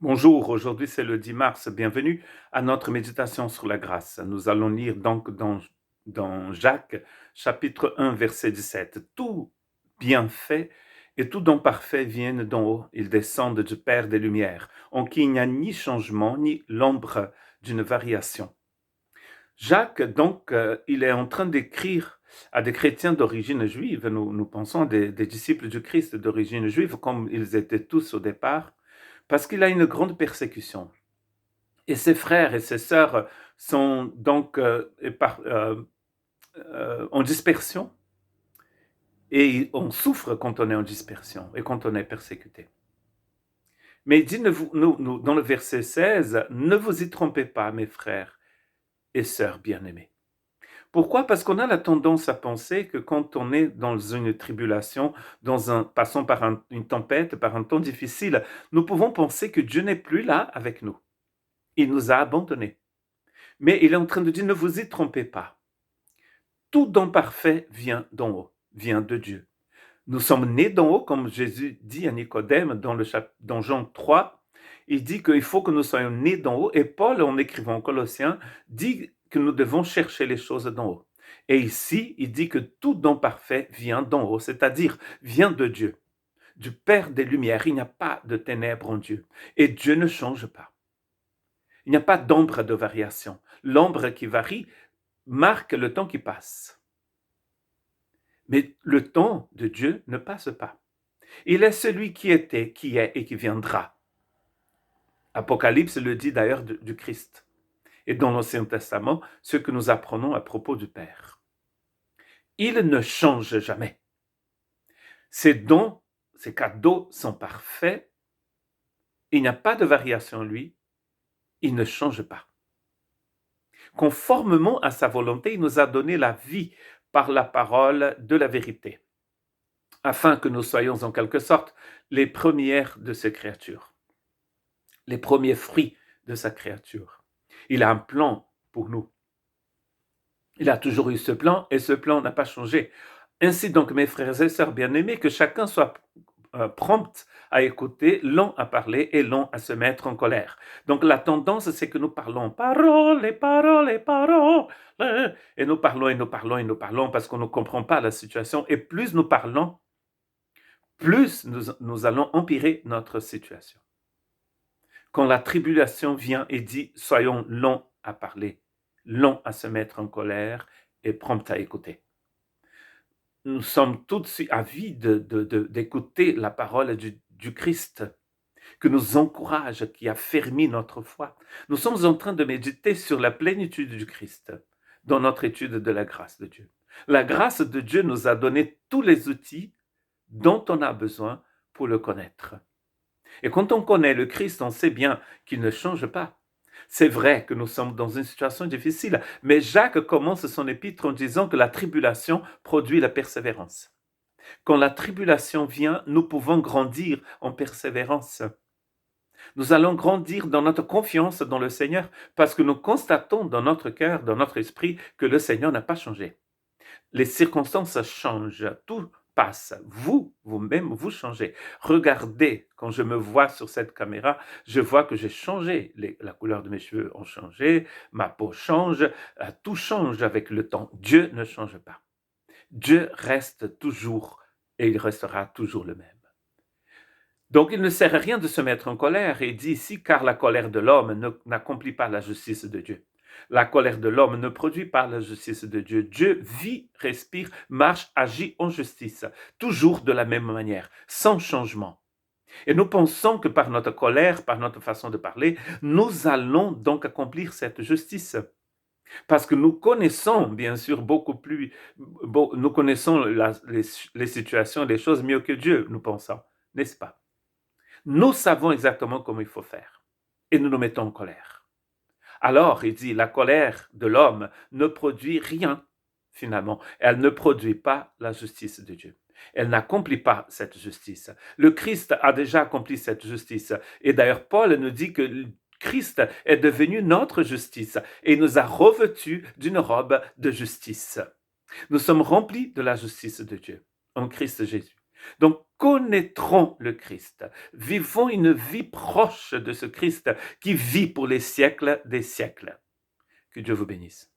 Bonjour, aujourd'hui c'est le 10 mars. Bienvenue à notre méditation sur la grâce. Nous allons lire donc dans Jacques, chapitre 1, verset 17. Tout bienfait et tout don parfait viennent d'en haut. Ils descendent du Père des Lumières, en qui il n'y a ni changement ni l'ombre d'une variation. Jacques, donc, il est en train d'écrire à des chrétiens d'origine juive. Nous pensons des disciples du Christ d'origine juive, comme ils étaient tous au départ, parce qu'il a une grande persécution. Et ses frères et ses sœurs sont donc en dispersion, et on souffre quand on est en dispersion et quand on est persécuté. Mais il dit dans le verset 16, « Ne vous y trompez pas, mes frères et sœurs bien-aimés. » Pourquoi? Parce qu'on a la tendance à penser que quand on est dans une tribulation, passant par une tempête, par un temps difficile, nous pouvons penser que Dieu n'est plus là avec nous. Il nous a abandonnés. Mais il est en train de dire, ne vous y trompez pas. Tout don parfait vient d'en haut, vient de Dieu. Nous sommes nés d'en haut, comme Jésus dit à Nicodème dans Jean 3. Il dit qu'il faut que nous soyons nés d'en haut. Et Paul, en écrivant aux Colossiens, dit que nous devons chercher les choses d'en haut. Et ici, il dit que tout don parfait vient d'en haut, c'est-à-dire vient de Dieu, du Père des Lumières. Il n'y a pas de ténèbres en Dieu. Et Dieu ne change pas. Il n'y a pas d'ombre de variation. L'ombre qui varie marque le temps qui passe. Mais le temps de Dieu ne passe pas. Il est celui qui était, qui est et qui viendra. Apocalypse le dit d'ailleurs du Christ. Et dans l'Ancien Testament, ce que nous apprenons à propos du Père. Il ne change jamais. Ses dons, ses cadeaux sont parfaits. Il n'y a pas de variation en lui. Il ne change pas. Conformément à sa volonté, il nous a donné la vie par la parole de la vérité, afin que nous soyons en quelque sorte les premières de ses créatures, les premiers fruits de sa créature. Il a un plan pour nous. Il a toujours eu ce plan et ce plan n'a pas changé. Ainsi donc, mes frères et sœurs bien-aimés, que chacun soit prompt à écouter, lent à parler et lent à se mettre en colère. Donc la tendance, c'est que nous parlons paroles, paroles, paroles, et nous parlons et nous parlons et nous parlons parce qu'on ne comprend pas la situation. Et plus nous parlons, plus nous allons empirer notre situation. Quand la tribulation vient et dit, soyons longs à parler, longs à se mettre en colère et prompts à écouter. Nous sommes tout de suite avides d'écouter la parole du Christ, que nous encourage, qui affermit notre foi. Nous sommes en train de méditer sur la plénitude du Christ dans notre étude de la grâce de Dieu. La grâce de Dieu nous a donné tous les outils dont on a besoin pour le connaître. Et quand on connaît le Christ, on sait bien qu'il ne change pas. C'est vrai que nous sommes dans une situation difficile, mais Jacques commence son épître en disant que la tribulation produit la persévérance. Quand la tribulation vient, nous pouvons grandir en persévérance. Nous allons grandir dans notre confiance dans le Seigneur parce que nous constatons dans notre cœur, dans notre esprit, que le Seigneur n'a pas changé. Les circonstances changent, tout passe. Vous-même, vous changez. Regardez, quand je me vois sur cette caméra, je vois que j'ai changé. La couleur de mes cheveux ont changé, ma peau change, tout change avec le temps. Dieu ne change pas. Dieu reste toujours et il restera toujours le même. Donc, il ne sert à rien de se mettre en colère. Et dit ici, car la colère de l'homme n'accomplit pas la justice de Dieu. La colère de l'homme ne produit pas la justice de Dieu. Dieu vit, respire, marche, agit en justice, toujours de la même manière, sans changement. Et nous pensons que par notre colère, par notre façon de parler, nous allons donc accomplir cette justice. Parce que nous connaissons, bien sûr, nous connaissons les situations, les choses mieux que Dieu, nous pensons, n'est-ce pas? Nous savons exactement comment il faut faire. Et nous nous mettons en colère. Alors, il dit, la colère de l'homme ne produit rien, finalement. Elle ne produit pas la justice de Dieu. Elle n'accomplit pas cette justice. Le Christ a déjà accompli cette justice. Et d'ailleurs, Paul nous dit que Christ est devenu notre justice et nous a revêtus d'une robe de justice. Nous sommes remplis de la justice de Dieu en Christ Jésus. Donc, connaîtront le Christ. Vivons une vie proche de ce Christ qui vit pour les siècles des siècles. Que Dieu vous bénisse.